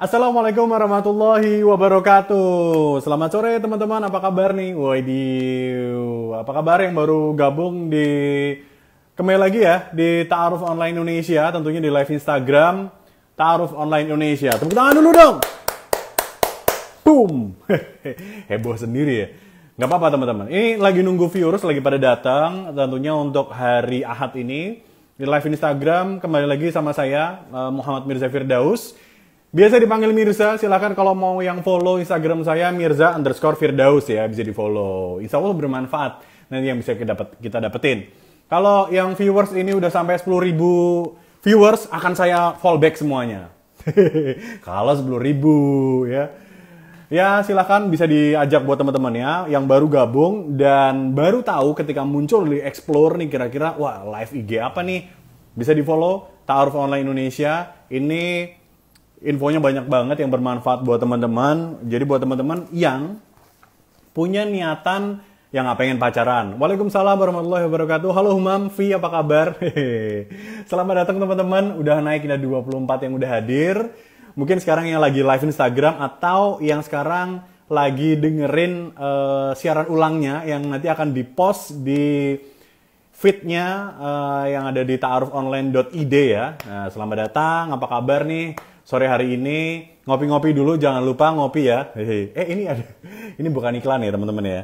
Assalamualaikum warahmatullahi wabarakatuh. Selamat sore teman-teman, apa kabar nih? Waduh, apa kabar yang baru gabung kembali lagi ya di Ta'aruf Online Indonesia, tentunya di live Instagram Ta'aruf Online Indonesia. Tepuk tangan dulu dong. Boom. Heboh sendiri ya. Nggak apa-apa teman-teman. Ini lagi nunggu viewers lagi pada datang, tentunya untuk hari Ahad ini di live Instagram kembali lagi sama saya Muhammad Mirza Firdaus. Biasa dipanggil Mirza, silakan kalau mau yang follow Instagram saya Mirza_Firdaus ya, bisa di follow. Insya Allah bermanfaat nanti yang bisa kita dapetin. Kalau yang viewers ini udah sampai 10.000 viewers, akan saya fallback semuanya. Kalau 10.000 ya. Ya silakan bisa diajak buat teman-teman ya, yang baru gabung dan baru tahu ketika muncul di Explore nih kira-kira, wah live IG apa nih? Bisa di follow Ta'aruf Online Indonesia. Ini infonya banyak banget yang bermanfaat buat teman-teman. Jadi buat teman-teman yang punya niatan yang nggak pengen pacaran. Waalaikumsalam warahmatullahi wabarakatuh. Halo Humam, Vi apa kabar? Selamat datang teman-teman. Udah naik, ada 24 yang udah hadir. Mungkin sekarang yang lagi live Instagram atau yang sekarang lagi dengerin siaran ulangnya yang nanti akan dipost di feednya yang ada di ta'arufonline.id ya. Nah, selamat datang, apa kabar nih sore hari ini? Ngopi-ngopi dulu, jangan lupa ngopi ya. Ini bukan iklan ya teman-teman ya.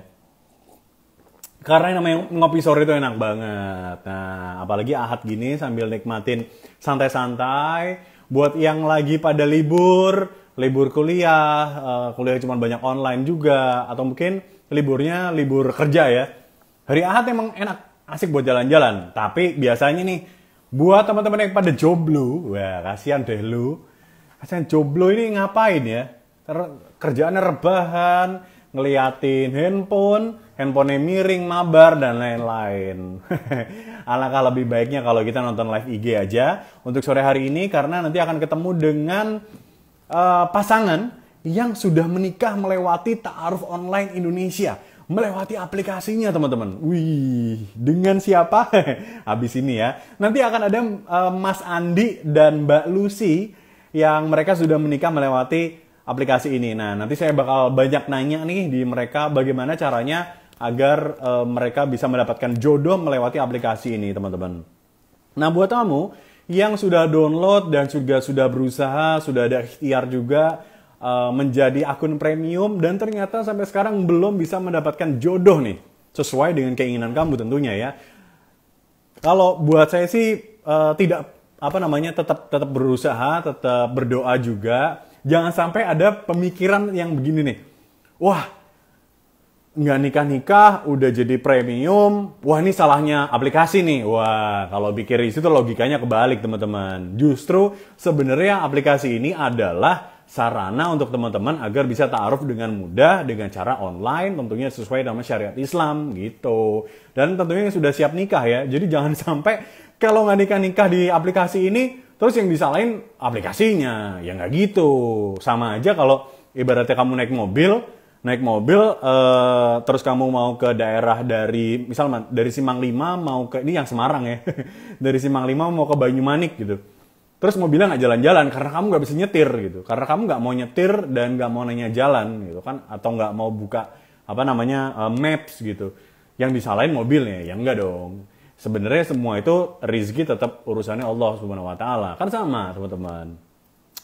Karena yang namanya ngopi sore itu enak banget. Nah, apalagi Ahad gini sambil nikmatin santai-santai. Buat yang lagi pada libur kuliah, kuliah cuma banyak online juga, atau mungkin liburnya libur kerja ya. Hari Ahad emang enak, asik buat jalan-jalan. Tapi biasanya nih, buat teman-teman yang pada jomblo, wah kasihan deh lu. Kasihan jomblo ini ngapain ya? Kerjaannya rebahan, ngeliatin handphonenya miring, mabar, dan lain-lain. Alangkah lebih baiknya kalau kita nonton live IG aja untuk sore hari ini, karena nanti akan ketemu dengan pasangan yang sudah menikah melewati Ta'aruf Online Indonesia. Melewati aplikasinya teman-teman. Wih, dengan siapa? Habis ini ya. Nanti akan ada Mas Andi dan Mbak Lucy yang mereka sudah menikah melewati aplikasi ini. Nah, nanti saya bakal banyak nanya nih di mereka bagaimana caranya agar mereka bisa mendapatkan jodoh melewati aplikasi ini, teman-teman. Nah, buat kamu yang sudah download dan juga sudah berusaha, sudah ada ikhtiar juga menjadi akun premium dan ternyata sampai sekarang belum bisa mendapatkan jodoh nih, sesuai dengan keinginan kamu tentunya ya. Kalau buat saya sih tidak tetap berusaha, tetap berdoa juga. Jangan sampai ada pemikiran yang begini nih. Wah, nggak nikah-nikah, udah jadi premium. Wah, ini salahnya aplikasi nih. Wah, kalau pikir itu logikanya kebalik, teman-teman. Justru sebenarnya aplikasi ini adalah sarana untuk teman-teman agar bisa ta'aruf dengan mudah, dengan cara online, tentunya sesuai dengan syariat Islam, gitu. Dan tentunya sudah siap nikah ya. Jadi jangan sampai kalau nggak nikah-nikah di aplikasi ini, terus yang disalahin aplikasinya, ya nggak gitu. Sama aja kalau ibaratnya kamu naik mobil, terus kamu mau ke daerah misalnya dari Simang 5 mau ke, ini yang Semarang ya, dari Simang 5 mau ke Banyumanik gitu. Terus mobilnya nggak jalan-jalan karena kamu nggak bisa nyetir gitu, karena kamu nggak mau nyetir dan nggak mau nanya jalan gitu kan, atau nggak mau buka maps gitu. Yang disalahin mobilnya, ya enggak dong. Sebenarnya semua itu rezeki tetap urusannya Allah Subhanahu wa taala. Kan sama, teman-teman.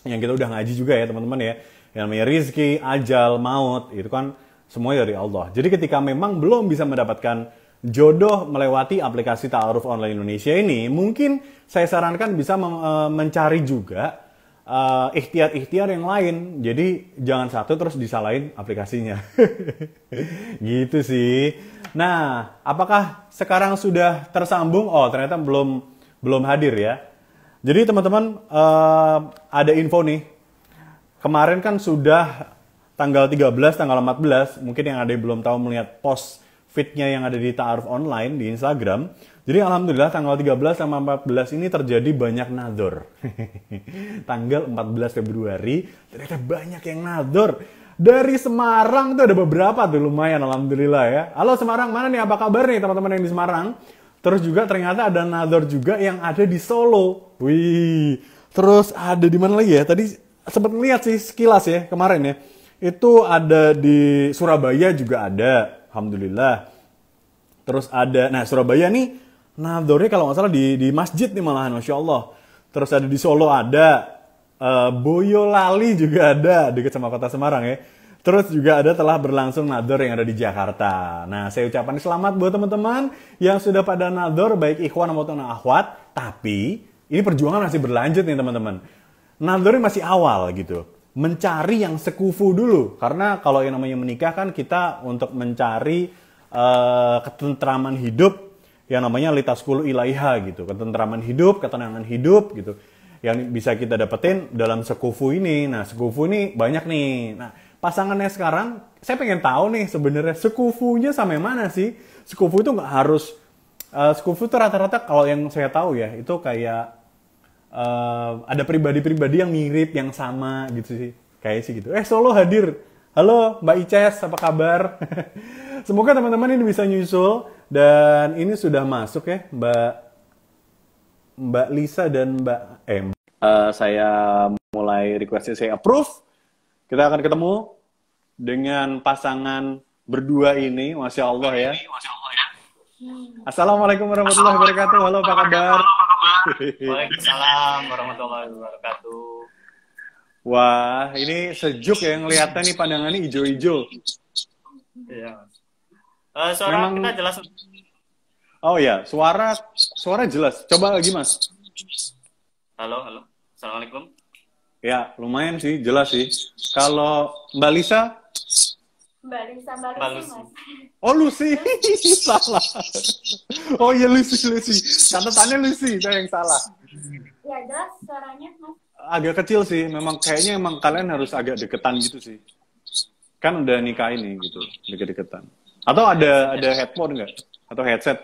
Yang kita udah ngaji juga ya, teman-teman ya. Yang namanya rezeki, ajal, maut, itu kan semuanya dari Allah. Jadi ketika memang belum bisa mendapatkan jodoh melewati aplikasi Ta'aruf Online Indonesia ini, mungkin saya sarankan bisa mencari juga ikhtiar-ikhtiar yang lain. Jadi jangan satu terus disalahin aplikasinya. Gitu sih. Nah, apakah sekarang sudah tersambung? Oh, ternyata belum hadir ya. Jadi teman-teman, ada info nih. Kemarin kan sudah tanggal 13, tanggal 14, mungkin yang ada yang belum tahu melihat post feed-nya yang ada di Ta'aruf Online di Instagram. Jadi alhamdulillah tanggal 13 sama 14 ini terjadi banyak nador. Tanggal 14 Februari ternyata banyak yang nador. Dari Semarang tuh ada beberapa tuh, lumayan alhamdulillah ya. Halo Semarang, mana nih, apa kabar nih teman-teman yang di Semarang? Terus juga ternyata ada nador juga yang ada di Solo. Wih. Terus ada di mana lagi ya? Tadi sempat lihat sih sekilas ya kemarin ya. Itu ada di Surabaya juga ada. Alhamdulillah. Terus ada, nah Surabaya nih nadornya kalau nggak salah di masjid nih malahan, Masya Allah. Terus ada di Solo ada. Boyolali juga ada dekat sama kota Semarang ya. Terus juga ada telah berlangsung nador yang ada di Jakarta. Nah, saya ucapkan selamat buat teman-teman yang sudah pada nador, baik ikhwan maupun akhwat. Tapi, ini perjuangan masih berlanjut nih teman-teman. Nadornya masih awal gitu. Mencari yang sekufu dulu. Karena kalau yang namanya menikah kan kita untuk mencari ketentraman hidup yang namanya litaskulu ilaiha gitu. Ketentraman hidup, ketenangan hidup gitu. Yang bisa kita dapetin dalam sekufu ini. Nah, sekufu ini banyak nih. Nah, pasangannya sekarang, saya pengen tahu nih sebenarnya sekufunya sampai mana sih? Sekufu itu nggak harus, sekufu itu rata-rata kalau yang saya tahu ya, itu kayak ada pribadi-pribadi yang mirip, yang sama gitu sih. Kayak sih gitu. Solo hadir. Halo Mbak Ices, apa kabar? Semoga teman-teman ini bisa nyusul. Dan ini sudah masuk ya, Mbak Lisa dan saya mulai requestnya saya approve. Kita akan ketemu dengan pasangan berdua ini, Masya Allah ya. Assalamualaikum warahmatullahi wabarakatuh. Halo, apa kabar? Waalaikumsalam warahmatullahi wabarakatuh. Wah, ini sejuk ya ngeliatnya nih, pandangannya hijau-hijau. Iya. Suara kita jelas. Oh ya, suara jelas. Coba lagi Mas. Halo. Assalamualaikum. Ya, lumayan sih, jelas sih. Kalau Mbak Lisa? Mbak Lucy, Mas. Oh, Lucy. Salah. Oh iya, Lucy. Catatannya Lucy, saya yang salah. Ya, jelas suaranya, Mas. Agak kecil sih, kayaknya kalian harus agak deketan gitu sih. Kan udah nikah ini gitu, deket-deketan. Atau ada headphone nggak? Atau headset?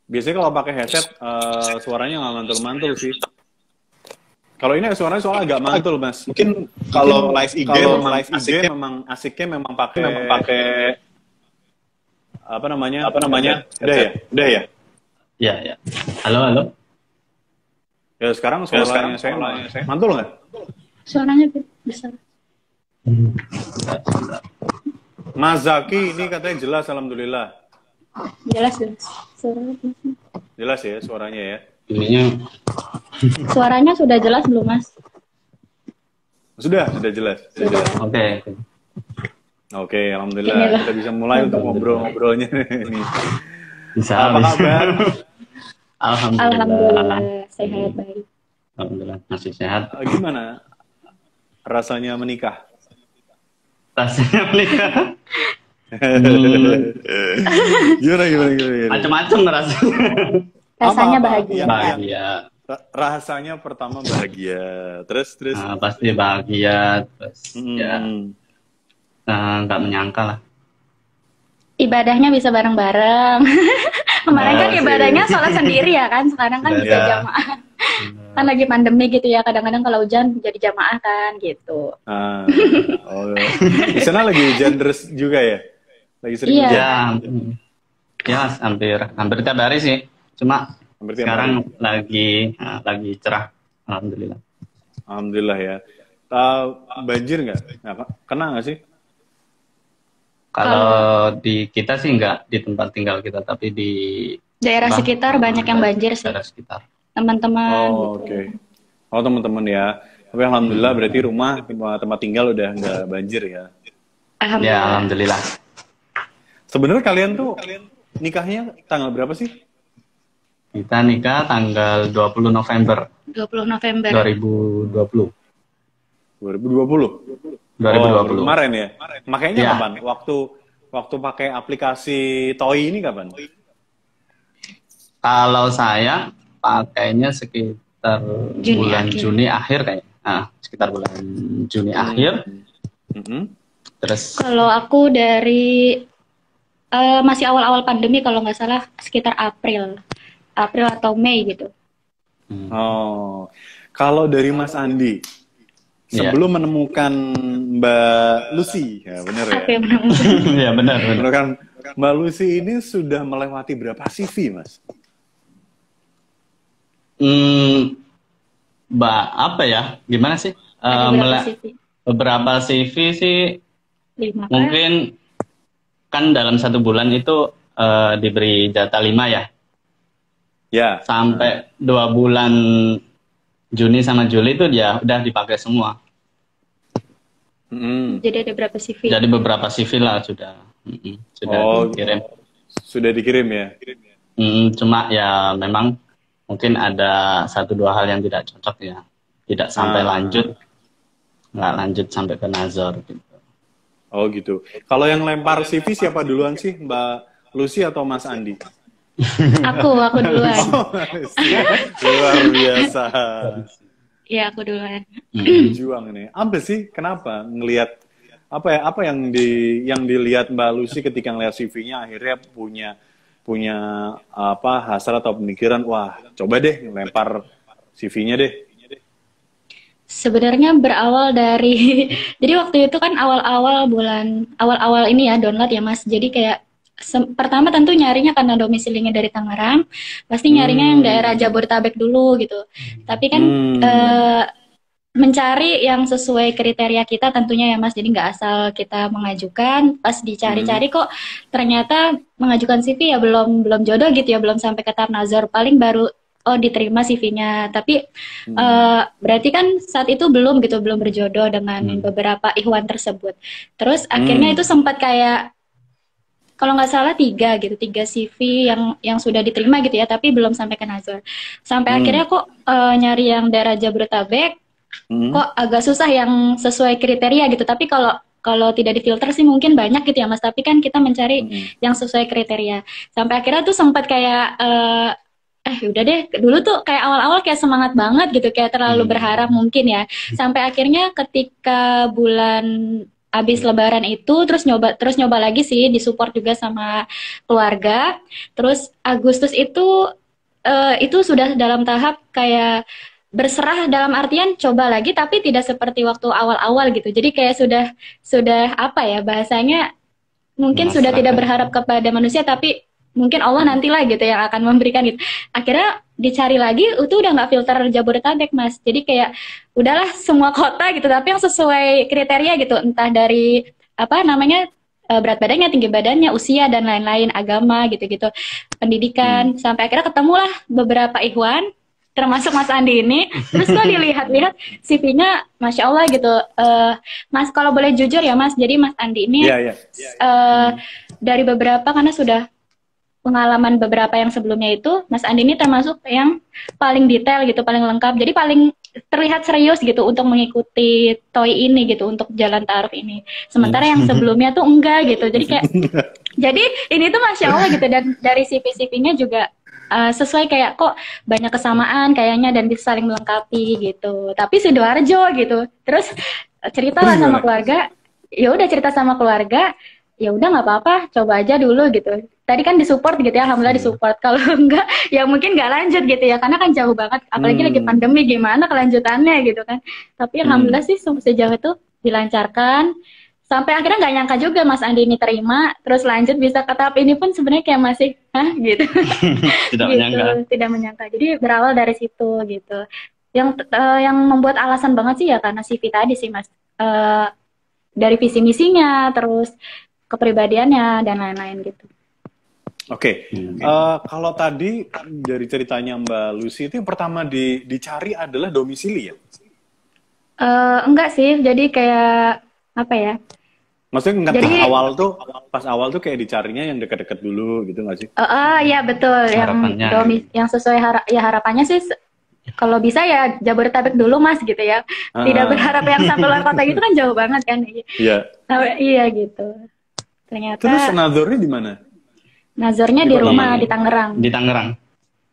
Biasanya kalau pakai headset, suaranya nggak mantul-mantul sih. Kalau ini suaranya soalnya agak mantul, Mas. Mungkin kalau live IG memang asiknya memang pakai apa namanya? Udah ya? Ya. Halo. Ya sekarang suaranya saya mantul nggak? Suaranya besar. Mas Zaki ini katanya jelas, alhamdulillah. Jelas. Suaranya jelas ya suaranya ya. Suaranya sudah jelas belum, Mas? Sudah jelas. Oke, alhamdulillah kita bisa mulai untuk ngobrolnya ini. Bisa. Apa kabar? Alhamdulillah sehat, baik. Alhamdulillah masih sehat. Gimana rasanya menikah? Gimana? Macam-macam rasanya. Rasanya bahagia. Rasanya pertama bahagia, terus. Pasti bahagia, terus ya nggak menyangka lah. Ibadahnya bisa bareng-bareng. Kemarin kan ibadahnya sholat sendiri ya kan, sekarang kan bisa jamaah. Kan lagi pandemi gitu ya, kadang-kadang kalau hujan jadi jamaah kan gitu. Di sana lagi hujan terus juga ya? Lagi sering hujan? Ya hampir tiap hari sih. Cuma sekarang lagi cerah, alhamdulillah. Alhamdulillah ya. Banjir nggak? Kena nggak sih? Kalau di kita sih nggak di tempat tinggal kita, tapi di daerah sekitar banyak yang banjir sih. Daerah sekitar. Teman-teman. Oke. Oh teman-teman ya. Tapi alhamdulillah berarti rumah tempat tinggal udah nggak banjir ya. Alhamdulillah. Sebenarnya kalian tuh nikahnya tanggal berapa sih? Kita nikah tanggal 20 November. 20 November. 2020. 2020 kemarin ya. Makanya kapan? Waktu pakai aplikasi Toy ini kapan? Kalau saya pakainya sekitar bulan Juni akhir kayaknya. Sekitar bulan Juni akhir. Terus kalau aku dari masih awal-awal pandemi kalau nggak salah sekitar April atau Mei gitu. Kalau dari Mas Andi, sebelum menemukan Mbak Lucy, ya benar ya? Ya benar. Menemukan Mbak Lucy ini sudah melewati berapa CV, Mas? Apa ya? Gimana sih? Ada berapa CV? Beberapa CV sih 5 mungkin kan dalam 1 bulan itu diberi jatah 5 ya. Ya. Sampai 2 bulan Juni sama Juli itu ya udah dipakai semua. Jadi ada berapa CV? Jadi beberapa CV lah sudah dikirim. Sudah dikirim ya? Cuma ya memang mungkin ada 1-2 hal yang tidak cocok ya. Tidak sampai nggak lanjut sampai ke Nazor gitu. Oh gitu. Kalau yang lempar CV siapa duluan sih? Mbak Lucy atau Mas Andi? Aku duluan. Luar biasa. Iya, aku duluan. Juang ini. Apa sih? Kenapa ngelihat apa yang dilihat Mbak Lucy ketika ngelihat CV-nya akhirnya punya hasrat atau pemikiran, wah, coba deh lempar CV-nya deh. Sebenarnya berawal dari jadi waktu itu kan awal-awal ini ya download ya Mas. Jadi kayak pertama tentu nyarinya karena domisilinya dari Tangerang, pasti nyarinya yang daerah Jabodetabek dulu gitu. Tapi kan mencari yang sesuai kriteria kita tentunya ya Mas. Jadi nggak asal kita mengajukan, pas dicari-cari kok ternyata mengajukan CV ya belum jodoh gitu ya, belum sampai ke tahap Nazor, paling baru diterima CV-nya. Tapi berarti kan saat itu belum berjodoh dengan beberapa ikhwan tersebut. Terus akhirnya itu sempat kayak kalau nggak salah 3 CV yang sudah diterima gitu ya, tapi belum sampai ke Nazor. Sampai akhirnya kok nyari yang daerah Jabodetabek kok agak susah yang sesuai kriteria gitu. Tapi kalau tidak difilter sih mungkin banyak gitu ya Mas. Tapi kan kita mencari yang sesuai kriteria. Sampai akhirnya tuh sempat kayak udah deh, dulu tuh kayak awal-awal kayak semangat banget gitu, kayak terlalu berharap mungkin ya. Sampai akhirnya ketika bulan habis Lebaran itu terus nyoba lagi sih, disupport juga sama keluarga. Terus Agustus itu sudah dalam tahap kayak berserah, dalam artian coba lagi tapi tidak seperti waktu awal-awal gitu. Jadi kayak sudah apa ya bahasanya, mungkin sudah tidak berharap kepada manusia tapi mungkin Allah nantilah gitu yang akan memberikan gitu. Akhirnya dicari lagi, itu udah nggak filter Jabodetabek Mas. Jadi kayak udahlah semua kota gitu, tapi yang sesuai kriteria gitu. Entah dari berat badannya, tinggi badannya, usia dan lain-lain, agama gitu-gitu, pendidikan. Sampai akhirnya ketemulah beberapa ikhwan, termasuk Mas Andi ini. Terus kok dilihat-lihat CV-nya, Masya Allah gitu. Mas, kalau boleh jujur ya Mas, jadi Mas Andi ini dari beberapa, karena sudah pengalaman beberapa yang sebelumnya itu, Mas Andi ini termasuk yang paling detail gitu, paling lengkap. Jadi paling terlihat serius gitu untuk mengikuti TOI ini gitu, untuk jalan ta'aruf ini. Sementara yang sebelumnya tuh enggak gitu. Jadi kayak jadi ini tuh Masya Allah gitu, dan dari CV-CV-nya juga sesuai, kayak kok banyak kesamaan kayaknya dan bisa saling melengkapi gitu. Tapi Sidoarjo gitu. Terus ceritalah sama keluarga, cerita sama keluarga, ya udah nggak apa-apa, coba aja dulu gitu. Tadi kan disupport gitu ya, alhamdulillah disupport. Kalau enggak ya mungkin nggak lanjut gitu ya, karena kan jauh banget, apalagi lagi pandemi, gimana kelanjutannya gitu kan. Tapi alhamdulillah sih sejauh itu dilancarkan. Sampai akhirnya nggak nyangka juga Mas Andi ini terima, terus lanjut bisa ke tahap ini pun sebenarnya kayak masih gitu. Tidak menyangka. Jadi berawal dari situ gitu. Yang membuat alasan banget sih ya karena CV tadi sih Mas. Dari visi misinya, terus kepribadiannya dan lain-lain gitu. Oke. Kalau tadi dari ceritanya Mbak Lucy itu yang pertama dicari adalah domisili ya? Enggak sih, jadi kayak apa ya? Maksudnya pas awal tuh kayak dicarinya yang dekat-dekat dulu gitu nggak sih? Iya betul, yang sesuai harapannya sih. Kalau bisa ya Jabodetabek dulu Mas gitu ya. Tidak berharap yang sampai luar kota gitu kan jauh banget kan. Iya. Iya gitu. Ternyata. Terus Nazornya di mana? Nazornya di rumah di Tangerang. Di Tangerang.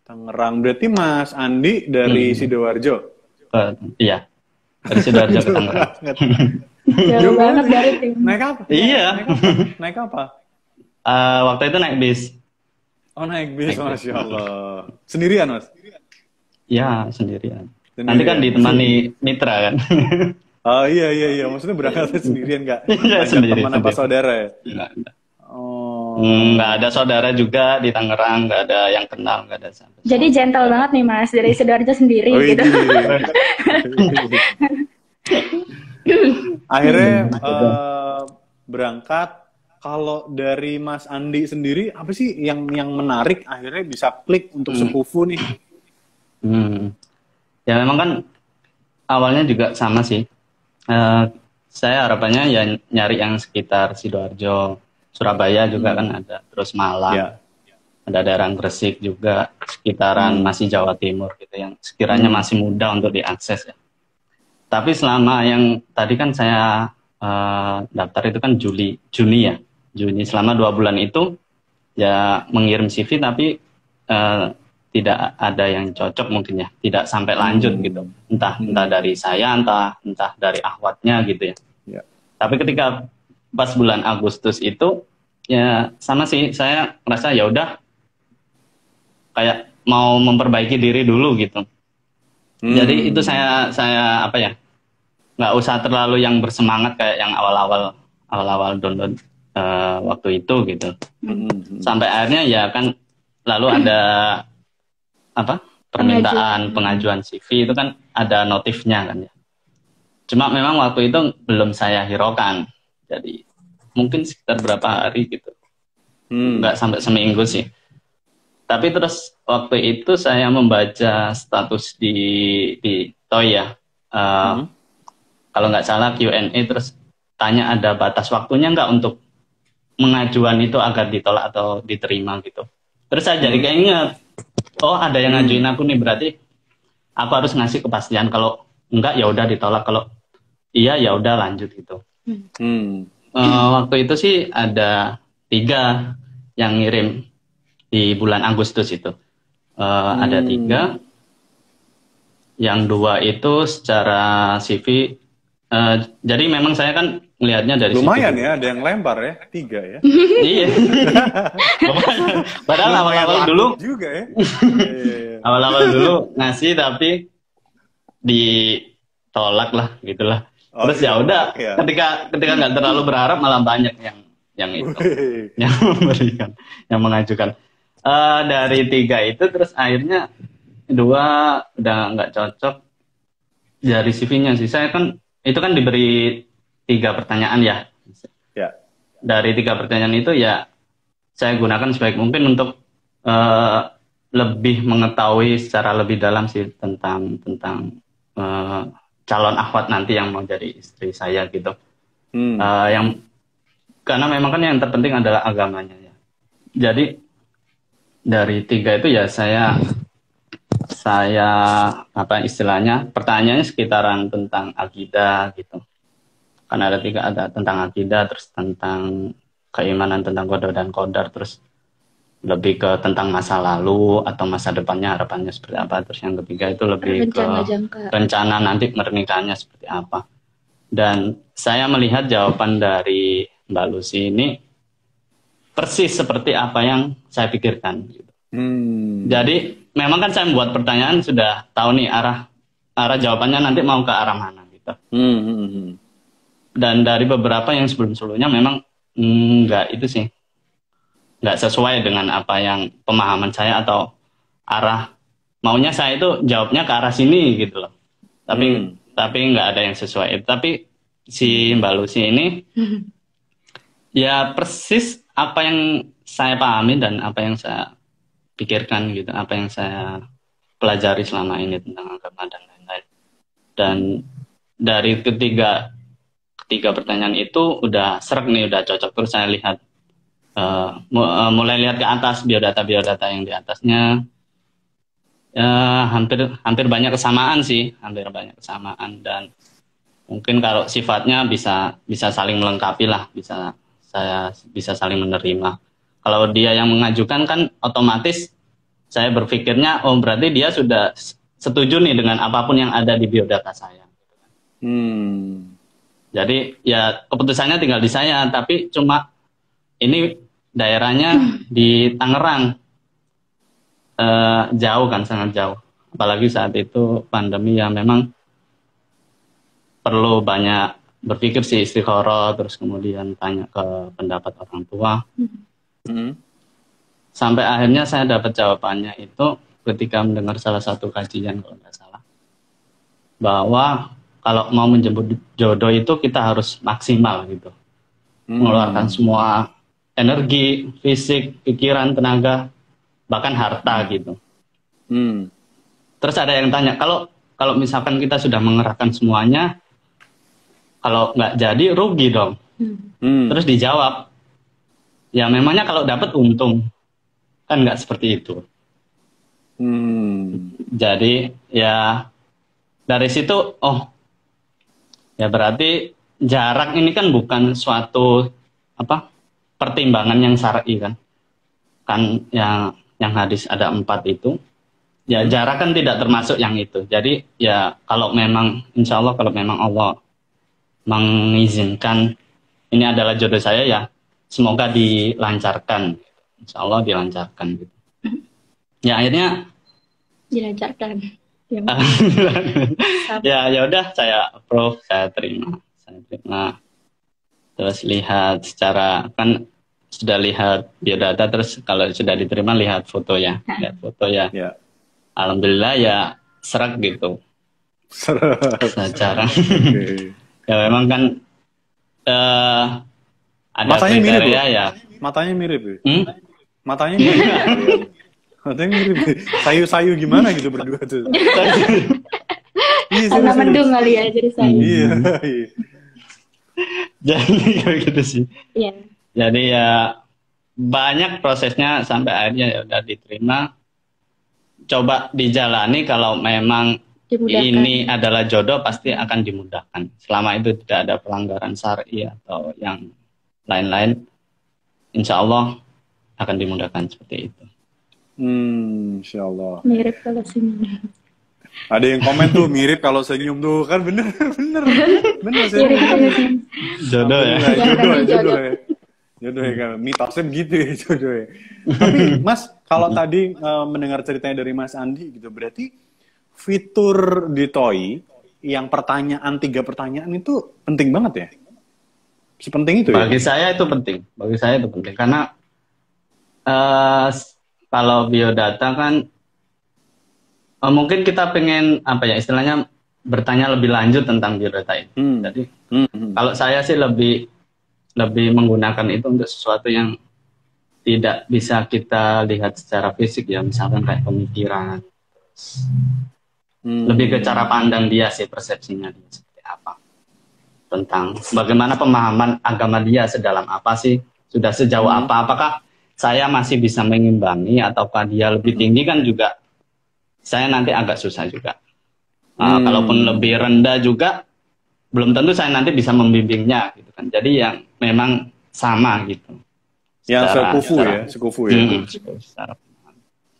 Tangerang, berarti Mas Andi dari Sidoarjo? Iya. Dari Sidoarjo ke Tangerang. Jauh banget dari tim. Naik apa? Iya. Naik apa? Waktu itu naik bis. Oh naik bis, Masya Allah. Sendirian Mas? Ya, sendirian. Nanti kan ditemani mitra kan. Oh iya, maksudnya berangkat sendirian nggak? Iya, sendirian. Teman apa saudara ya? Enggak. Oh Nggak ada saudara juga di Tangerang, nggak ada yang kenal, nggak ada siapa. Jadi gentle banget nih Mas dari Sidoarjo sendiri gitu. Akhirnya berangkat. Kalau dari Mas Andi sendiri, apa sih yang menarik akhirnya bisa klik untuk sepupu nih? Ya memang kan awalnya juga sama sih. Saya harapannya ya nyari yang sekitar Sidoarjo, Surabaya juga kan ada, terus Malang, ada daerah Gresik juga, sekitaran masih Jawa Timur gitu yang sekiranya masih mudah untuk diakses ya. Tapi selama yang tadi kan saya daftar itu kan Juni ya. Juni selama 2 bulan itu ya mengirim CV tapi tidak ada yang cocok mungkin ya, tidak sampai lanjut gitu, entah dari saya, entah dari akhwatnya gitu ya. Tapi ketika pas bulan Agustus itu ya sama sih, saya merasa ya udah kayak mau memperbaiki diri dulu gitu. Jadi itu saya apa ya, nggak usah terlalu yang bersemangat kayak yang awal-awal download waktu itu gitu. Sampai akhirnya ya kan lalu ada apa permintaan pengajuan CV itu kan ada notifnya kan ya. Cuma memang waktu itu belum saya hiraukan. Jadi mungkin sekitar berapa hari gitu. Nggak sampai seminggu sih. Tapi terus waktu itu saya membaca status di Toy ya. Kalau nggak salah Q&A terus tanya ada batas waktunya nggak untuk mengajuan itu agar ditolak atau diterima gitu. Terus saya jadi keinget, oh ada yang ngajuin aku nih, berarti aku harus ngasih kepastian. Kalau enggak ya udah ditolak, kalau iya ya udah lanjut gitu. Waktu itu sih ada 3 yang ngirim di bulan Agustus itu. Ada 3, yang 2 itu secara CV. Jadi memang saya kan melihatnya dari lumayan CV. Ya, ada yang lempar ya, 3 ya. Iya. Padahal awal-awal dulu juga ya. Awal-awal dulu ngasih tapi ditolak lah gitulah. Terus ya udah, ketika nggak terlalu berharap malah banyak yang itu yang memberikan, yang mengajukan. Dari 3 itu terus akhirnya 2 udah nggak cocok dari CV-nya sih. Saya kan itu kan diberi 3 pertanyaan ya. Dari 3 pertanyaan itu ya saya gunakan sebaik mungkin untuk lebih mengetahui secara lebih dalam sih tentang calon akhwat nanti yang mau jadi istri saya gitu. Yang karena memang kan yang terpenting adalah agamanya ya. Jadi dari 3 itu ya saya apa istilahnya pertanyaannya sekitaran tentang akidah gitu. Kan ada 3, ada tentang akidah, terus tentang keimanan, tentang qada dan qadar, terus lebih ke tentang masa lalu atau masa depannya harapannya seperti apa, terus yang ketiga itu lebih ke rencana nanti pernikahannya seperti apa. Dan saya melihat jawaban dari Mbak Lucy ini persis seperti apa yang saya pikirkan gitu. Jadi memang kan saya membuat pertanyaan sudah tahu nih arah jawabannya nanti mau ke arah mana gitu. Dan dari beberapa yang sebelum-sebelumnya memang nggak itu sih, nggak sesuai dengan apa yang pemahaman saya atau arah maunya saya itu jawabnya ke arah sini gitu loh. Tapi nggak ada yang sesuai. Tapi si Mbak Lucy ini ya persis apa yang saya pahami dan apa yang saya pikirkan gitu, apa yang saya pelajari selama ini tentang agama dan lain-lain. Dan dari ketiga pertanyaan itu udah serak nih, udah cocok. Terus saya lihat mulai lihat ke atas biodata yang di atasnya hampir banyak kesamaan sih, dan mungkin kalau sifatnya bisa saling melengkapi lah, saya bisa saling menerima. Kalau dia yang mengajukan kan otomatis saya berpikirnya oh berarti dia sudah setuju nih dengan apapun yang ada di biodata saya. Jadi ya keputusannya tinggal di saya, tapi cuma ini daerahnya di Tangerang, jauh kan, sangat jauh. Apalagi saat itu pandemi ya memang perlu banyak berpikir sih, istikharah, terus kemudian tanya ke pendapat orang tua. Hmm. Sampai akhirnya saya dapat jawabannya itu ketika mendengar salah satu kajian kalau nggak salah, bahwa kalau mau menjemput jodoh itu kita harus maksimal gitu, mengeluarkan semua energi, fisik, pikiran, tenaga, bahkan harta gitu. Terus ada yang tanya, kalau misalkan kita sudah mengerahkan semuanya, kalau nggak jadi rugi dong. Terus dijawab, ya memangnya kalau dapat untung, kan nggak seperti itu. Jadi ya dari situ, oh ya berarti jarak ini kan bukan suatu pertimbangan yang syar'i kan yang hadis ada 4 itu, ya jarak kan tidak termasuk yang itu. Jadi ya kalau memang insya Allah kalau memang Allah mengizinkan ini adalah jodoh saya, ya semoga dilancarkan, insya Allah dilancarkan gitu. Ya akhirnya dilancarkan. Ya udah saya approve, saya terima. Terus lihat secara, kan sudah lihat biodata, terus kalau sudah diterima lihat foto ya. Alhamdulillah ya serak gitu. Secara ya memang kan ada matanya mirip ya. Matanya mirip. Matanya mirip. Matanya mirip. Sayu-sayu gimana gitu berdua tuh. Karena mendung kali ya jadi sayu. Iya. Jadi kayak gitu sih. Iya. Jadi ya banyak prosesnya sampai akhirnya ya udah diterima. Coba dijalani, kalau memang dimudahkan. Ini adalah jodoh pasti akan dimudahkan. Selama itu tidak ada pelanggaran syar'i atau yang lain-lain, insya Allah akan dimudahkan seperti itu. Insya Allah. Mirip kalau senyum. Ada yang komen tuh mirip kalau senyum tuh, kan bener sih. Jodoh ya. Jodoh ya kan, mitosnya begitu ya jodoh ya. Tapi Mas, kalau tadi mendengar ceritanya dari Mas Andi gitu, berarti fitur di TOI yang 3 pertanyaan itu penting banget ya? Sepenting itu ya? Bagi saya itu penting. Karena kalau biodata kan mungkin kita pengen istilahnya bertanya lebih lanjut tentang biodata itu. Jadi kalau saya sih lebih menggunakan itu untuk sesuatu yang tidak bisa kita lihat secara fisik ya, misalkan kayak pemikiran, lebih ke cara pandang dia sih, persepsinya dia seperti apa, tentang bagaimana pemahaman agama dia sedalam apa sih, sudah sejauh apa, apakah saya masih bisa mengimbangi ataukah dia lebih tinggi, kan juga saya nanti agak susah juga. Kalaupun lebih rendah juga belum tentu saya nanti bisa membimbingnya gitu kan. Jadi yang memang sama gitu. Yang sekufu ya.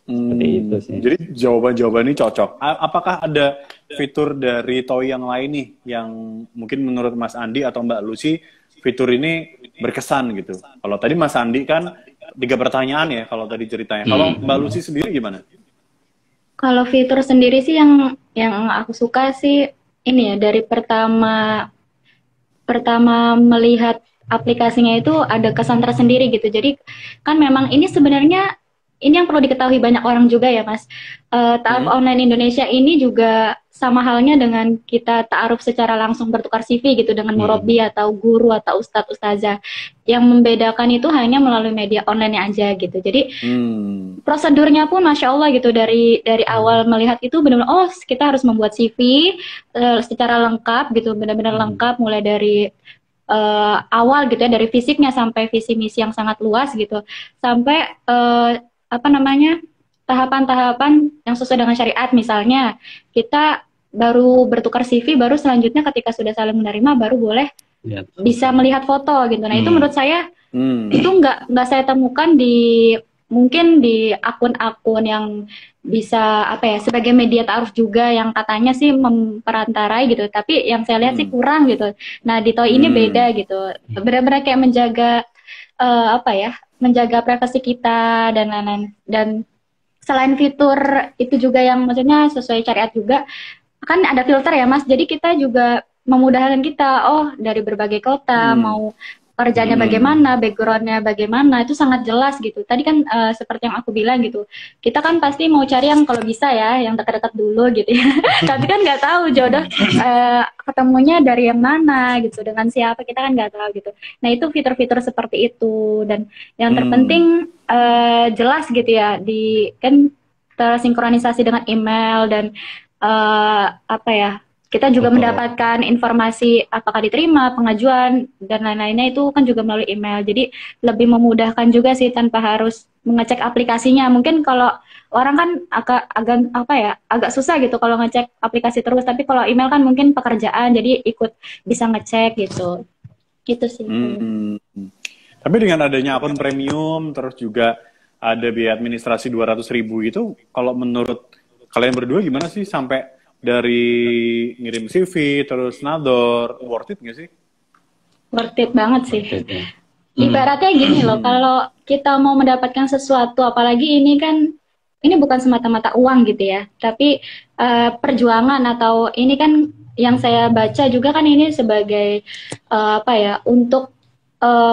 Seperti itu sih. Jadi jawaban-jawaban ini cocok. Apakah ada fitur dari TOI yang lain nih yang mungkin menurut Mas Andi atau Mbak Lucy fitur ini berkesan gitu? Kalau tadi Mas Andi kan 3 pertanyaan ya kalau tadi ceritanya. Kalau Mbak Lucy sendiri gimana? Kalau fitur sendiri sih yang aku suka sih ini ya, dari pertama melihat aplikasinya itu ada kesan tersendiri gitu. Jadi kan memang ini sebenarnya ini yang perlu diketahui banyak orang juga ya Mas. Ta'aruf online Indonesia ini juga sama halnya dengan kita ta'aruf secara langsung bertukar CV gitu dengan murabi atau guru atau ustadz ustazah. Yang membedakan itu hanya melalui media online aja gitu. Jadi prosedurnya pun Masya Allah gitu, dari awal melihat itu benar-benar kita harus membuat CV secara lengkap gitu, benar-benar lengkap mulai dari awal gitu ya, dari fisiknya sampai visi misi yang sangat luas gitu, sampai tahapan-tahapan yang sesuai dengan syariat. Misalnya kita baru bertukar CV, baru selanjutnya ketika sudah saling menerima baru boleh bisa melihat foto gitu. Nah itu menurut saya itu nggak saya temukan mungkin di akun-akun yang bisa sebagai media ta'aruf juga yang katanya sih memperantarai gitu, tapi yang saya lihat sih kurang gitu. Nah di TOI ini beda gitu, benar-benar kayak menjaga privasi kita dan lain-lain. Dan selain fitur itu juga yang maksudnya sesuai syariat juga, kan ada filter ya Mas, jadi kita juga memudahkan kita dari berbagai kota mau kerjanya bagaimana, backgroundnya bagaimana, itu sangat jelas gitu. Tadi kan seperti yang aku bilang gitu, kita kan pasti mau cari yang kalau bisa ya, yang dekat-dekat dulu gitu ya. Tapi kan nggak tahu jodoh ketemunya dari yang mana gitu, dengan siapa kita kan nggak tahu gitu. Nah itu fitur-fitur seperti itu, dan yang terpenting jelas gitu ya, di kan tersinkronisasi dengan email dan apa ya, kita juga mendapatkan informasi apakah diterima, pengajuan, dan lain-lainnya itu kan juga melalui email. Jadi lebih memudahkan juga sih tanpa harus mengecek aplikasinya. Mungkin kalau orang kan agak susah gitu kalau ngecek aplikasi terus. Tapi kalau email kan mungkin pekerjaan, jadi ikut bisa ngecek gitu. Gitu sih. Tapi dengan adanya akun premium, terus juga ada biaya administrasi 200.000 itu, kalau menurut kalian berdua gimana sih sampai dari ngirim CV terus Nador, worth it nggak sih? Worth it banget sih. Ibaratnya gini loh, kalau kita mau mendapatkan sesuatu, apalagi ini kan, ini bukan semata-mata uang gitu ya, tapi perjuangan, atau ini kan yang saya baca juga kan ini sebagai untuk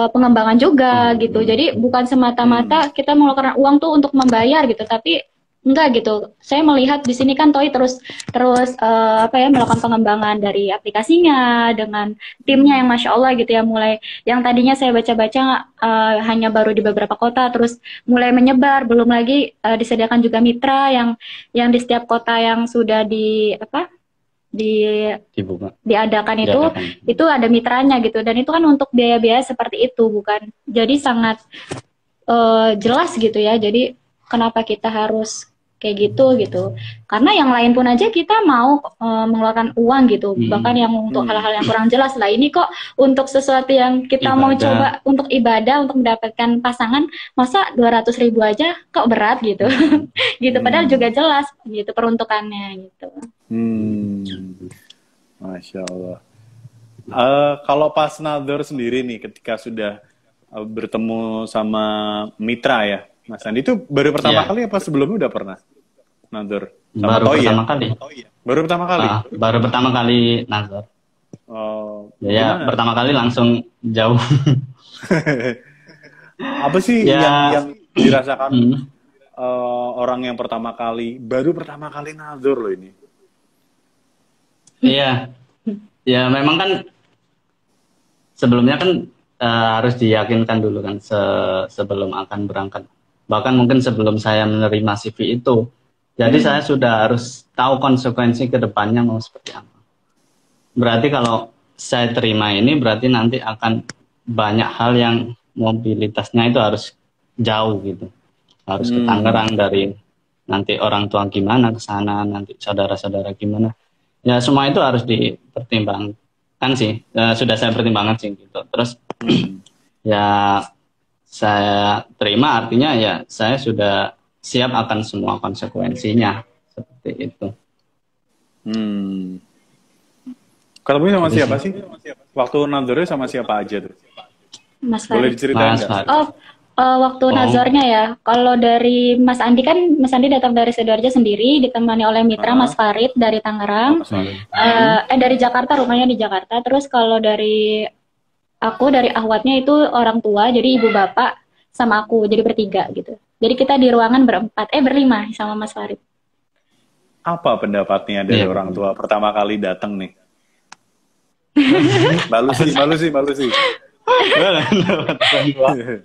pengembangan juga gitu. Jadi bukan semata-mata kita mengeluarkan uang tuh untuk membayar gitu, tapi enggak gitu. Saya melihat di sini kan Toy terus melakukan pengembangan dari aplikasinya dengan timnya yang Masya Allah gitu ya, mulai yang tadinya saya baca-baca hanya baru di beberapa kota, terus mulai menyebar, belum lagi disediakan juga mitra yang di setiap kota yang sudah diadakan itu ada mitranya gitu, dan itu kan untuk biaya-biaya seperti itu, bukan jadi sangat jelas gitu ya. Jadi kenapa kita harus kayak gitu, karena yang lain pun aja kita mau mengeluarkan uang gitu, bahkan yang untuk hal-hal yang kurang jelas lah. Ini kok untuk sesuatu yang kita mau coba untuk ibadah, untuk mendapatkan pasangan, masa 200.000 aja kok berat gitu. Gitu, padahal juga jelas gitu peruntukannya gitu. Masya Allah. Kalau pas Nador sendiri nih, ketika sudah bertemu sama mitra ya, Mas Andi, itu baru pertama kali apa sebelumnya udah pernah Nador? Baru pertama kali. Baru pertama kali? Baru pertama kali Nador. Ya, pertama kali langsung jauh. Apa sih yang dirasakan orang yang baru pertama kali Nador loh ini? Iya, ya memang kan sebelumnya kan harus diyakinkan dulu kan sebelum akan berangkat. Bahkan mungkin sebelum saya menerima CV itu, jadi saya sudah harus tahu konsekuensi ke depannya mau seperti apa. Berarti kalau saya terima ini, berarti nanti akan banyak hal yang mobilitasnya itu harus jauh gitu. Harus ke Tangerang, dari nanti orang tua gimana ke sana, nanti saudara-saudara gimana. Ya semua itu harus dipertimbangkan sih. Sudah saya pertimbangkan sih gitu. Terus ya saya terima, artinya ya saya sudah siap akan semua konsekuensinya, seperti itu. Ketemu sama siapa sih? Waktu Nadornya sama siapa aja tuh? Mas Boleh Farid. diceritain nggak? Waktu Nazornya ya, kalau dari Mas Andi kan, Mas Andi datang dari Sidoarjo sendiri, ditemani oleh mitra Mas Farid dari Tangerang, dari Jakarta, rumahnya di Jakarta. Terus kalau dari aku, dari Ahwatnya itu orang tua, jadi ibu bapak sama aku, jadi bertiga gitu. Jadi kita di ruangan berlima sama Mas Farid. Apa pendapatnya dari orang tua pertama kali datang nih? Malu sih.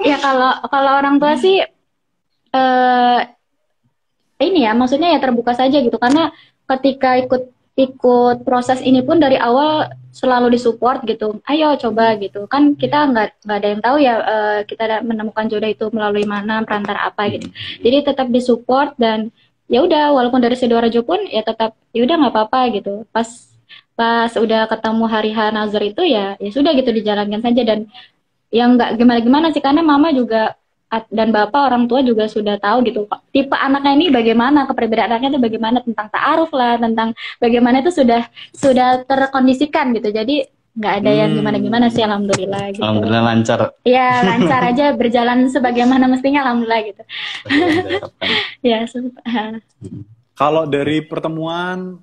Ya kalau orang tua sih ini ya, maksudnya ya terbuka saja gitu, karena ketika ikut proses ini pun dari awal selalu disupport gitu, ayo coba gitu kan, kita nggak ada yang tahu ya kita menemukan jodoh itu melalui mana, perantara apa gitu, jadi tetap disupport. Dan ya udah, walaupun dari Sidoarjo pun ya tetap ya udah nggak apa-apa gitu. Pas udah ketemu hari Nazar itu ya sudah gitu, dijalankan saja. Dan yang nggak gimana-gimana sih, karena mama juga dan bapak, orang tua juga sudah tahu gitu tipe anaknya ini bagaimana, kepribadian anaknya itu bagaimana, tentang ta'aruf lah, tentang bagaimana itu sudah terkondisikan gitu. Jadi nggak ada yang gimana-gimana sih, alhamdulillah gitu. Alhamdulillah lancar. Iya, lancar aja, berjalan sebagaimana mestinya, alhamdulillah gitu. Ya, kalau dari pertemuan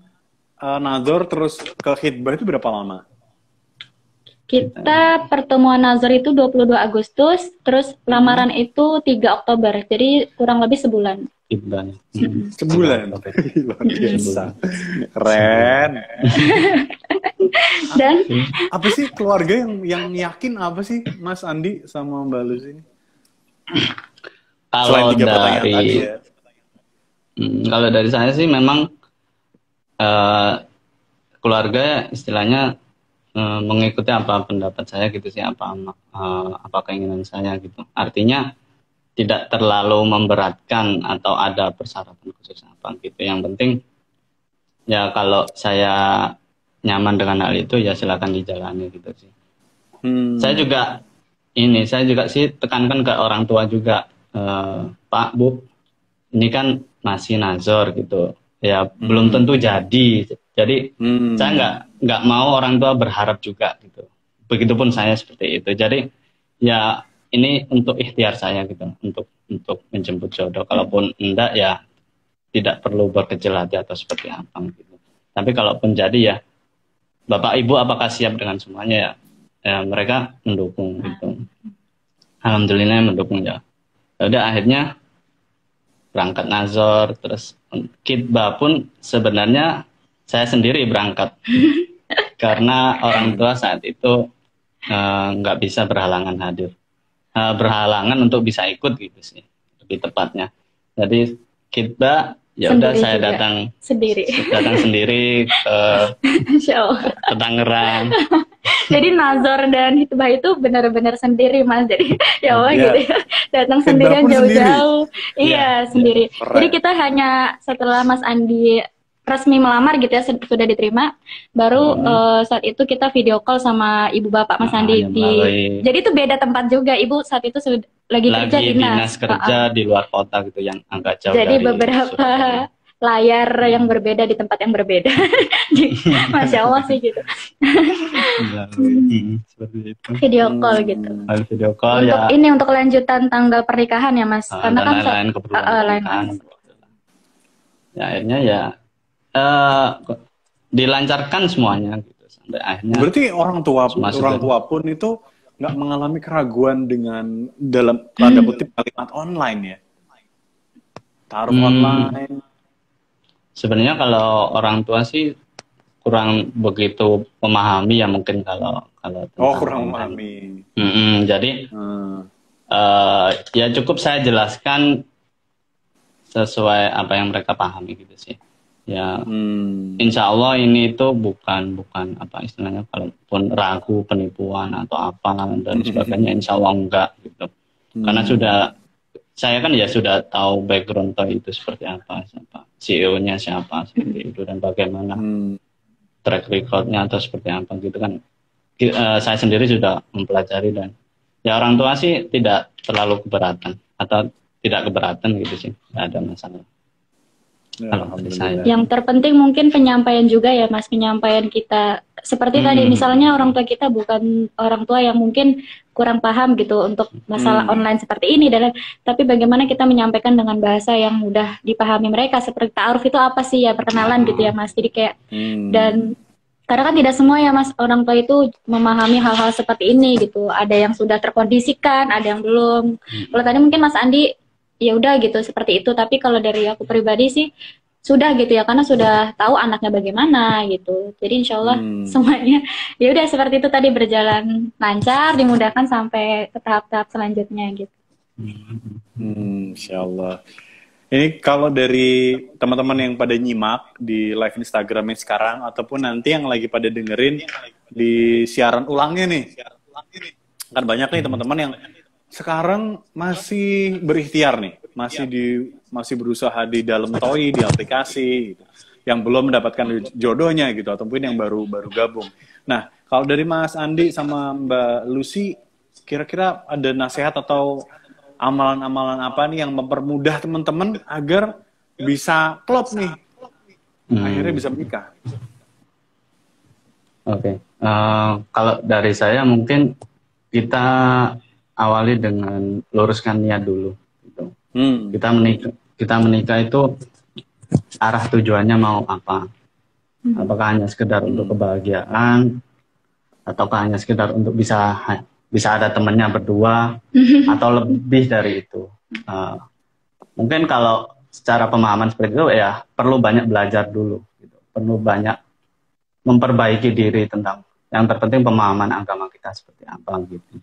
Nador terus ke khitbah itu berapa lama? Kita pertemuan nazar itu 22 Agustus, terus lamaran itu 3 Oktober. Jadi kurang lebih sebulan. Sebulan. Luar biasa. Keren. Dan apa sih keluarga yang yakin apa sih Mas Andi sama Mbak Lucy ini? Kalau dari ya. Kalau dari saya sih memang keluarga istilahnya mengikuti apa pendapat saya gitu sih, apa keinginan saya gitu. Artinya tidak terlalu memberatkan atau ada persyaratan khusus apa gitu. Yang penting ya kalau saya nyaman dengan hal itu ya silakan dijalani gitu sih. Saya juga sih tekankan ke orang tua juga, Pak Bu, ini kan masih nazar gitu ya, belum tentu jadi. Jadi saya nggak mau orang tua berharap juga gitu. Begitupun saya seperti itu. Jadi ya ini untuk ikhtiar saya gitu, untuk menjemput jodoh. Kalaupun enggak ya tidak perlu berkecil hati atau seperti apa gitu. Tapi kalaupun jadi ya Bapak Ibu apakah siap dengan semuanya ya? Ya mereka mendukung gitu. Alhamdulillah mendukung ya. Udah akhirnya berangkat nazar, terus khitbah pun sebenarnya saya sendiri berangkat karena orang tua saat itu nggak bisa berhalangan hadir, berhalangan untuk bisa ikut gitu sih lebih tepatnya. Jadi khitbah ya udah saya juga datang sendiri ke Tangerang. Jadi nazar dan khitbah itu benar-benar sendiri Mas. Jadi ya Allah gitu ya. Datang sendirian jauh-jauh. Iya, sendiri. Jadi kita hanya setelah Mas Andi resmi melamar gitu ya, sudah diterima, baru saat itu kita video call sama ibu bapak Mas Andi jadi itu beda tempat juga. Ibu saat itu lagi kerja dinas kerja di luar kota gitu yang agak jauh. Jadi beberapa layar yang berbeda di tempat yang berbeda. Masya Allah sih gitu. Seperti itu. Video call gitu. Video call untuk ini untuk lanjutan tanggal pernikahan ya Mas. Karena kan lain keperluan ya akhirnya ya dilancarkan semuanya gitu sampai akhirnya. Berarti orang tua pun itu nggak mengalami keraguan dengan dalam tanda kutip kalimat online ya, taruh online. Sebenarnya kalau orang tua sih kurang begitu memahami ya mungkin kalau kurang memahami. Jadi ya cukup saya jelaskan sesuai apa yang mereka pahami gitu sih. Ya, insya Allah ini itu bukan apa istilahnya, kalaupun ragu penipuan atau apa dan sebagainya, insya Allah enggak gitu. Karena saya kan ya sudah tahu background itu seperti apa, siapa CEO-nya siapa seperti itu dan bagaimana track record-nya atau seperti apa gitu kan. Saya sendiri sudah mempelajari dan ya orang tua sih tidak terlalu keberatan atau tidak keberatan gitu sih, nggak ada masalah. Yang terpenting mungkin penyampaian juga ya Mas, penyampaian kita seperti tadi misalnya orang tua kita bukan orang tua yang mungkin kurang paham gitu untuk masalah online seperti ini tapi bagaimana kita menyampaikan dengan bahasa yang mudah dipahami mereka, seperti ta'aruf itu apa sih ya, perkenalan gitu ya Mas. Jadi kayak dan karena kan tidak semua ya Mas orang tua itu memahami hal-hal seperti ini gitu. Ada yang sudah terkondisikan, ada yang belum. Kalau tadi mungkin Mas Andi ya udah gitu seperti itu, tapi kalau dari aku pribadi sih sudah gitu ya, karena sudah tahu anaknya bagaimana gitu. Jadi insya Allah semuanya ya udah seperti itu tadi, berjalan lancar, dimudahkan sampai ke tahap-tahap selanjutnya gitu. Insya Allah. Ini kalau dari teman-teman yang pada nyimak di live Instagramnya sekarang ataupun nanti yang lagi pada dengerin di siaran ulangnya nih, kan banyak nih teman-teman yang sekarang masih berikhtiar nih, masih berusaha di dalam TOI, di aplikasi gitu, yang belum mendapatkan jodohnya gitu, ataupun yang baru gabung. Nah, kalau dari Mas Andi sama Mbak Lucy, kira-kira ada nasihat atau amalan-amalan apa nih yang mempermudah teman-teman agar bisa klop nih, akhirnya bisa menikah? Oke. Kalau dari saya mungkin kita awali dengan luruskan niat dulu. Gitu. Kita menikah itu arah tujuannya mau apa? Apakah hanya sekedar untuk kebahagiaan ataukah hanya sekedar untuk bisa ada temannya berdua atau lebih dari itu. Mungkin kalau secara pemahaman seperti itu ya perlu banyak belajar dulu gitu. Perlu banyak memperbaiki diri tentang yang terpenting pemahaman agama kita seperti apa gitu.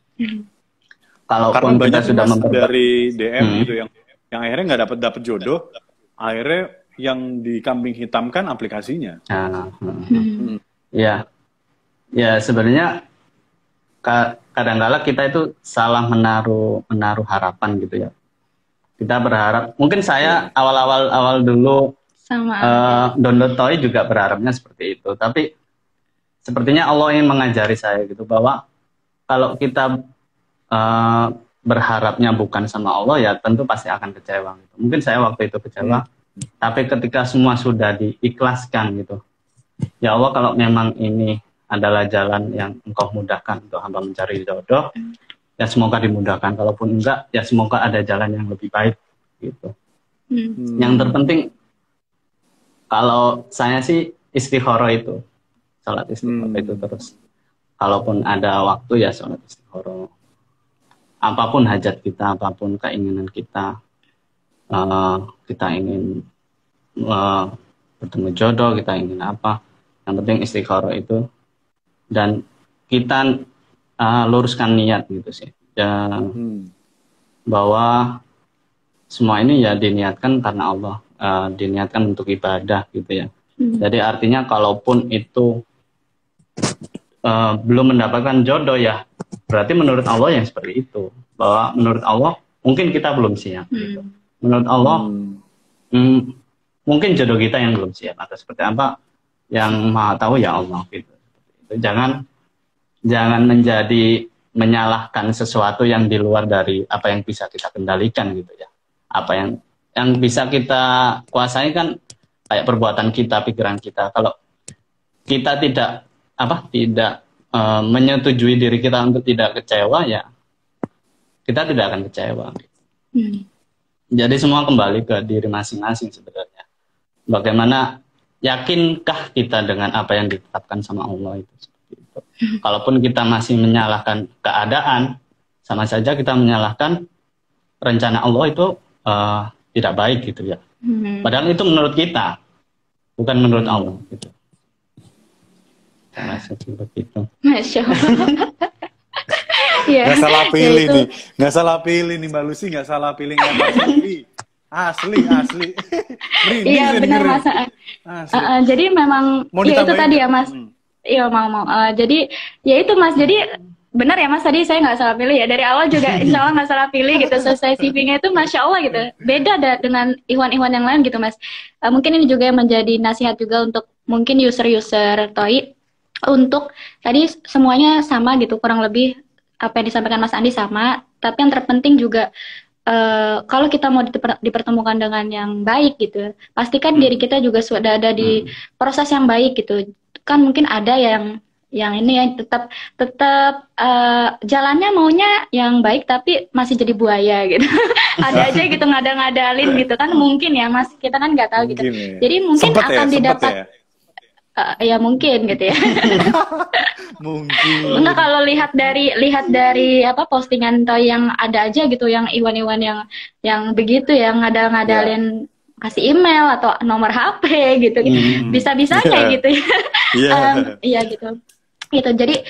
Karena Kalaupun kita banyak sudah dari DM gitu yang akhirnya nggak dapat jodoh, akhirnya yang dikambing hitamkan aplikasinya. Ya sebenarnya kadang-kala kita itu salah menaruh harapan gitu ya. Kita berharap, mungkin saya awal dulu download toy juga berharapnya seperti itu. Tapi sepertinya Allah ingin mengajari saya gitu bahwa kalau kita berharapnya bukan sama Allah ya tentu pasti akan kecewa. Gitu. Mungkin saya waktu itu kecewa, tapi ketika semua sudah diikhlaskan gitu, ya Allah kalau memang ini adalah jalan yang Engkau mudahkan untuk hamba mencari jodoh, ya semoga dimudahkan. Kalaupun enggak, ya semoga ada jalan yang lebih baik gitu. Yang terpenting kalau saya sih istikharah itu, salat istikharah itu terus. Kalaupun ada waktu ya salat istikharah. Apapun hajat kita, apapun keinginan kita, kita ingin bertemu jodoh, kita ingin apa, yang penting istikharah itu. Dan kita luruskan niat gitu sih. Ya, bahwa semua ini ya diniatkan karena Allah, diniatkan untuk ibadah gitu ya. Jadi artinya kalaupun itu belum mendapatkan jodoh ya, berarti menurut Allah yang seperti itu. Bahwa menurut Allah mungkin kita belum siap. Gitu. Menurut Allah mungkin jodoh kita yang belum siap atau seperti apa yang Maha tahu ya Allah gitu. Jangan menjadi menyalahkan sesuatu yang di luar dari apa yang bisa kita kendalikan gitu ya. Apa yang bisa kita kuasai kan kayak perbuatan kita, pikiran kita. Kalau kita tidak menyetujui diri kita untuk tidak kecewa ya kita tidak akan kecewa. Jadi semua kembali ke diri masing-masing sebenarnya. Bagaimana yakinkah kita dengan apa yang ditetapkan sama Allah itu? Seperti itu. Kalaupun kita masih menyalahkan keadaan, sama saja kita menyalahkan rencana Allah itu tidak baik gitu ya. Padahal itu menurut kita, bukan menurut Allah gitu. Masya Allah. Ya, nggak salah pilih nih, nggak salah pilih nih Mbak Lucy, nggak salah pilih asli. Iya benar Mas. Jadi memang ya itu tadi ya Mas. Iya mau. Jadi ya itu Mas. Jadi benar ya Mas tadi saya nggak salah pilih ya dari awal juga Insya Allah nggak salah pilih gitu. Selesai CV-nya itu Masya Allah gitu. Beda dengan ikhwan-ikhwan yang lain gitu Mas. Mungkin ini juga yang menjadi nasihat juga untuk mungkin user-user TOI untuk tadi semuanya sama gitu kurang lebih apa yang disampaikan Mas Andi sama. Tapi yang terpenting juga kalau kita mau dipertemukan dengan yang baik gitu, pastikan diri kita juga sudah ada di proses yang baik gitu. Kan mungkin ada yang ini yang tetap jalannya maunya yang baik tapi masih jadi buaya gitu. Ada aja gitu ngada-ngadalin gitu kan mungkin ya Mas, kita kan nggak tahu gitu. Jadi mungkin sempet akan didapat ya mungkin gitu ya. Mungkin. Enggak kalau lihat dari apa postingan toh yang ada aja gitu yang iwan-iwan yang begitu yang ngadalin kasih email atau nomor HP gitu. Bisa-bisanya gitu ya. Iya gitu. Gitu. Jadi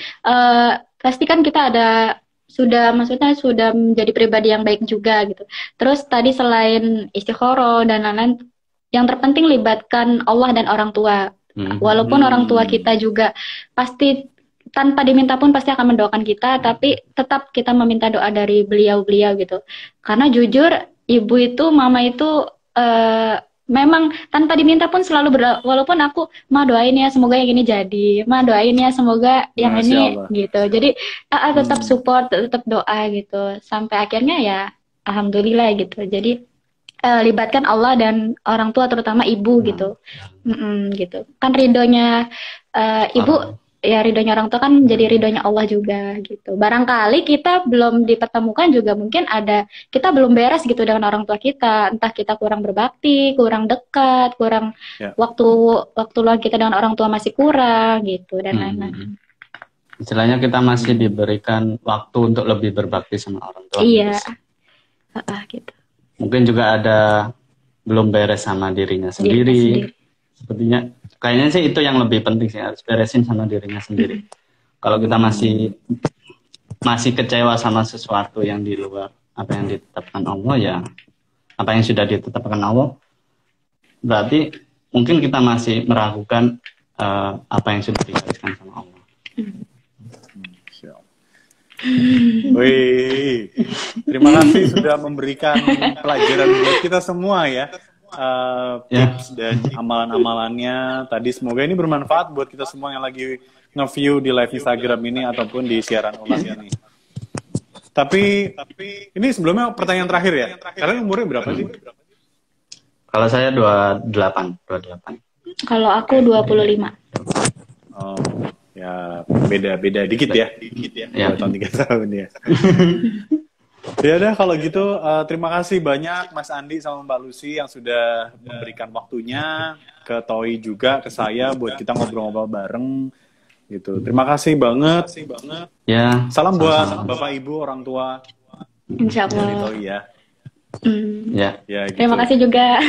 pastikan kita maksudnya sudah menjadi pribadi yang baik juga gitu. Terus tadi selain istikharah dan lain-lain yang terpenting libatkan Allah dan orang tua. Walaupun orang tua kita juga pasti tanpa diminta pun pasti akan mendoakan kita, tapi tetap kita meminta doa dari beliau-beliau gitu. Karena jujur ibu itu, mama itu memang tanpa diminta pun selalu berdoa. Walaupun aku doain ya semoga yang ini jadi, doain ya semoga yang Masya ini Allah. gitu. Jadi tetap support, tetap doa gitu. Sampai akhirnya ya alhamdulillah gitu. Jadi libatkan Allah dan orang tua terutama ibu gitu. Gitu. Kan ridhonya ibu ya ridhonya orang tua kan jadi ridhonya Allah juga gitu. Barangkali kita belum dipertemukan juga mungkin kita belum beres gitu dengan orang tua kita. Entah kita kurang berbakti, kurang dekat, waktu luang kita dengan orang tua masih kurang gitu dan lain-lain. istilahnya kita masih diberikan waktu untuk lebih berbakti sama orang tua. Iya. Gitu. Mungkin juga ada belum beres sama dirinya sendiri. Sepertinya kayaknya sih itu yang lebih penting sih, harus beresin sama dirinya sendiri. Kalau kita masih kecewa sama sesuatu yang di luar apa yang ditetapkan Allah, ya apa yang sudah ditetapkan Allah, berarti mungkin kita masih meragukan apa yang sudah digariskan sama Allah. Wih, terima kasih sudah memberikan pelajaran buat kita semua ya. Tips dan amalan-amalannya tadi, semoga ini bermanfaat buat kita semua yang lagi nge-view di live Instagram ini ataupun di siaran ulang ini. Tapi ini sebelumnya pertanyaan terakhir ya. Kalian umurnya berapa sih? Kalau saya 28. Kalau aku 25. Oh, ya beda dikit ya. Ya. 2 tahun 3 tahun ya. Ya udah kalau gitu terima kasih banyak Mas Andi sama Mbak Lucy yang sudah memberikan waktunya, ke Toi juga, ke saya buat kita ngobrol-ngobrol bareng gitu. Terima kasih banget. Ya. Salam buat Bapak Ibu, orang tua. Insyaallah. Dari Toi ya. Ya gitu. Terima kasih juga.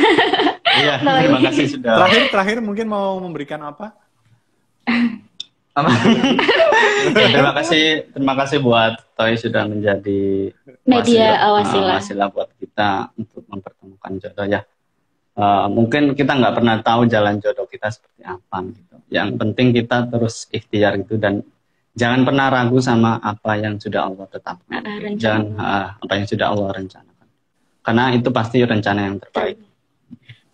Iya, terima kasih sudah. Terakhir mungkin mau memberikan apa? Terima kasih buat Toi sudah menjadi media wasilah buat kita untuk mempertemukan jodoh ya. Mungkin kita nggak pernah tahu jalan jodoh kita seperti apa gitu. Yang penting kita terus ikhtiar gitu, dan jangan pernah ragu sama apa yang sudah Allah tetapkan. Jangan apa yang sudah Allah rencanakan. Karena itu pasti rencana yang terbaik.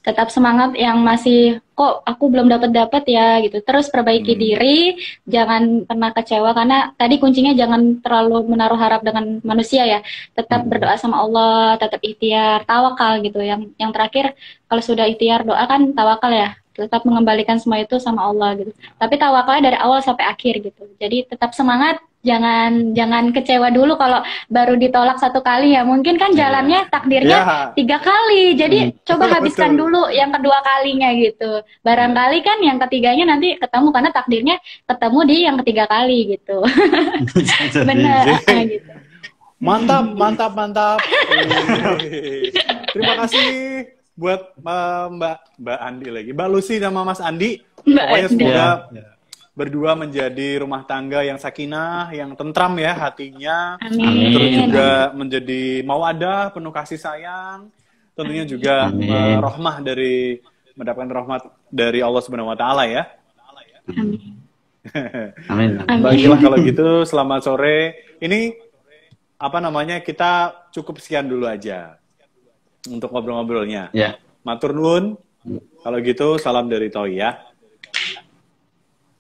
Tetap semangat yang masih kok aku belum dapat ya gitu. Terus perbaiki diri, jangan pernah kecewa, karena tadi kuncinya jangan terlalu menaruh harap dengan manusia ya. Tetap berdoa sama Allah, tetap ikhtiar, tawakal gitu. Yang terakhir, kalau sudah ikhtiar doa kan tawakal ya. Tetap mengembalikan semua itu sama Allah gitu. Tapi tawakalnya dari awal sampai akhir gitu. Jadi tetap semangat, jangan kecewa dulu kalau baru ditolak 1 kali ya. Mungkin kan jalannya takdirnya 3 kali. Jadi coba habiskan dulu yang kedua kalinya gitu. Barangkali kan yang ketiganya nanti ketemu, karena takdirnya ketemu di yang 3 kali gitu. Benar gitu. Mantap. Terima kasih buat Mbak Andi lagi, Mbak Lucy sama Mas Andi. Pokoknya semoga berdua menjadi rumah tangga yang sakinah, yang tentram ya hatinya. Amin. Terus juga menjadi mawadah, penuh kasih sayang. Tentunya juga mendapatkan rahmat dari Allah Subhanahu wa taala ya. Amin. Baiklah kalau gitu, selamat sore. Ini kita cukup sekian dulu aja untuk ngobrol-ngobrolnya. Ya. Matur nuwun. Kalau gitu salam dari Toi ya.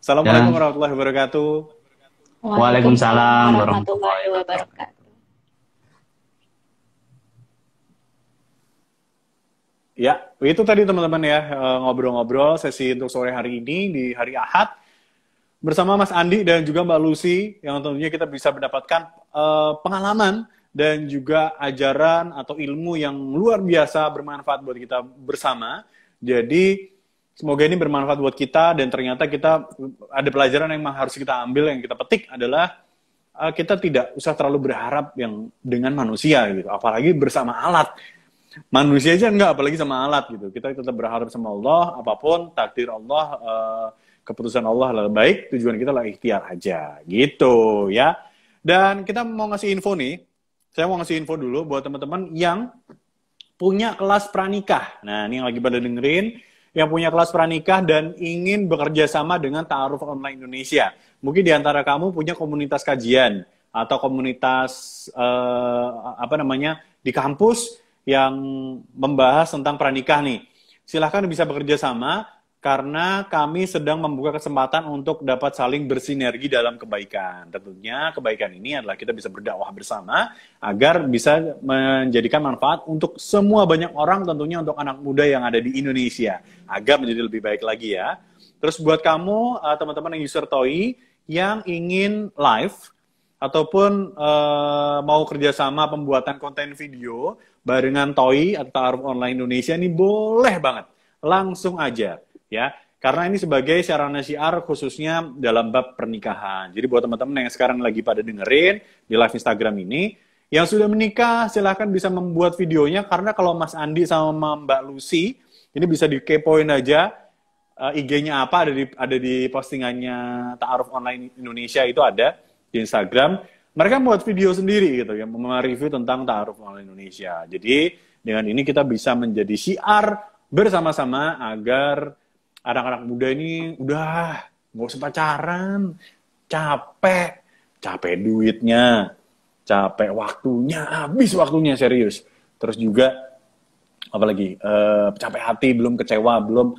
Assalamualaikum warahmatullahi wabarakatuh. Waalaikumsalam warahmatullahi wabarakatuh. Ya, itu tadi teman-teman ya, ngobrol-ngobrol sesi untuk sore hari ini di hari Ahad bersama Mas Andi dan juga Mbak Lucy, yang tentunya kita bisa mendapatkan pengalaman dan juga ajaran atau ilmu yang luar biasa bermanfaat buat kita bersama. Jadi semoga ini bermanfaat buat kita, dan ternyata kita ada pelajaran yang memang harus kita ambil, yang kita petik adalah kita tidak usah terlalu berharap yang dengan manusia gitu, apalagi bersama alat. Manusia aja enggak, apalagi sama alat gitu. Kita tetap berharap sama Allah, apapun takdir Allah, keputusan Allah adalah baik, tujuan kita lah ikhtiar aja gitu ya. Dan kita mau ngasih info nih. Saya mau ngasih info dulu buat teman-teman yang punya kelas pranikah. Nah, ini yang lagi pada dengerin, yang punya kelas pranikah dan ingin bekerja sama dengan Ta'aruf Online Indonesia. Mungkin di antara kamu punya komunitas kajian atau komunitas di kampus yang membahas tentang pranikah nih. Silahkan bisa bekerja sama, karena kami sedang membuka kesempatan untuk dapat saling bersinergi dalam kebaikan. Tentunya kebaikan ini adalah kita bisa berdakwah bersama agar bisa menjadikan manfaat untuk semua banyak orang, tentunya untuk anak muda yang ada di Indonesia, agar menjadi lebih baik lagi ya. Terus buat kamu, teman-teman yang user Toi, yang ingin live ataupun mau kerjasama pembuatan konten video barengan Toi atau Ta'aruf Online Indonesia, ini boleh banget. Langsung aja. Ya, Karena ini sebagai sarana syiar khususnya dalam bab pernikahan. Jadi buat teman-teman yang sekarang lagi pada dengerin di live Instagram ini, yang sudah menikah silahkan bisa membuat videonya, karena kalau Mas Andi sama Mbak Lucy, ini bisa dikepoin aja IG-nya apa, ada di postingannya Ta'aruf Online Indonesia, itu ada di Instagram. Mereka membuat video sendiri gitu ya, mereview tentang Ta'aruf Online Indonesia. Jadi dengan ini kita bisa menjadi syiar bersama-sama agar anak-anak muda ini udah nggak usah pacaran, capek duitnya, capek waktunya, habis waktunya serius. Terus juga apalagi capek hati, belum kecewa, belum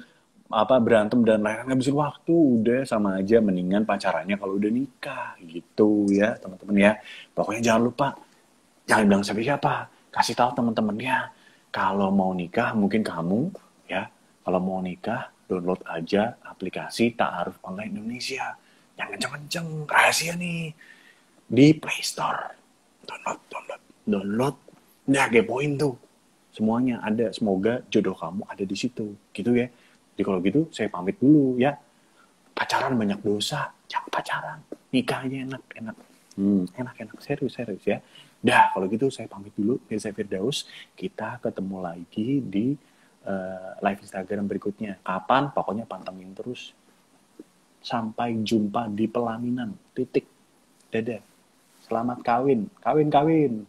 berantem dan lain-lain, ngabisin waktu, udah sama aja mendingan pacarannya kalau udah nikah gitu ya teman-teman ya. Pokoknya jangan lupa, jangan bilang siapa-siapa, kasih tahu teman-temannya kalau mau nikah, mungkin kamu ya kalau mau nikah download aja aplikasi Ta'aruf Online Indonesia. Yang kenceng-kenceng, rahasia nih. Di Play Store. Download. Nah, kepoin tuh. Semuanya ada. Semoga jodoh kamu ada di situ. Gitu ya. Jadi kalau gitu, saya pamit dulu ya. Pacaran banyak dosa. Jangan pacaran. Nikah aja enak-enak. Enak-enak. Serius ya. Dah, kalau gitu saya pamit dulu. Saya Firdaus. Kita ketemu lagi di live Instagram berikutnya. Kapan? Pokoknya pantengin terus. Sampai jumpa di pelaminan. Titik. Dadah. Selamat kawin. Kawin.